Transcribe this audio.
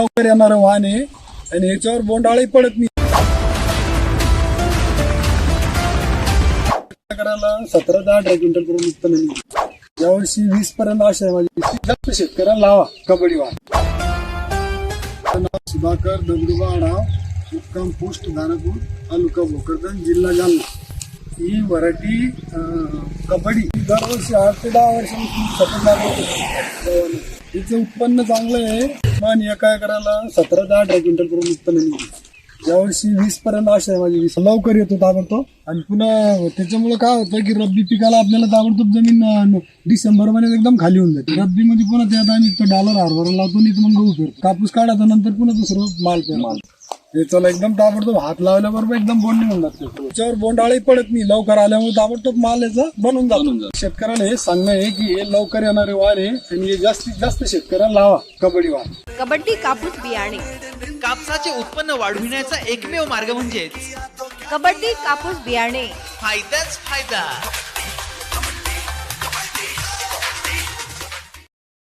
लवकर येणारं वाहन आहे आणि याच्यावर बोंडाळी पडत नाही. करायला 17 ते 18 क्विंटल पर्यंत उत्पन्न निघतं. यावर्षी 20 पर्यंत आशा आहे माझी. जास्त शेतकऱ्यांना लावा कबड्डी वाहन. सुधाकर दगडूबा आढाव, मुक्काम पोस्ट दानापूर, तालुका भोकरदन, जिल्हा जालना. ही व्हरायटी कबड्डी दरवर्षी 8 ते 10 वर्षांपासून सतत लागवड. तिचं उत्पन्न चांगलं आहे. पण एका एकराला 17 ते 18 क्विंटल पर्यंत उत्पन्न निघतं. यावर्षी 20 पर्यंत आशा आहे माझी. 20 लवकर येतो ताबडतोब. आणि पुन्हा त्याच्यामुळे काय होतं की रब्बी पिकाला आपल्याला ताबडतोब जमीन डिसेंबर मध्ये एकदम खाली होऊन जाते. रब्बी मध्ये पुन्हा त्यात आम्ही डॉलर हरभरा लावतो नाही तर मग गहू पेरतो. कापूस काढायचा नंतर पुन्हा दुसरं माल पेरतो. याच्याला एकदम ताबडतोब हात लावल्याबरोबर एकदम बोंड निघून जाते. त्याच्यावर बोंडाळी पडत नाही. लवकर आल्यामुळे ताबडतोब माल याचा बनून जातो. शेतकऱ्याला हे सांगणं आहे की हे लवकर येणारे वाहन आहे आणि हे जास्तीत जास्त शेतकऱ्यांना लावा कबड्डी वाहन. कबड्डी कापूस बियाणे. कापसाचे उत्पन्न वाढविण्याचा एकमेव मार्ग म्हणजेच कबड्डी कापूस बियाणे. फायदाच फायदा.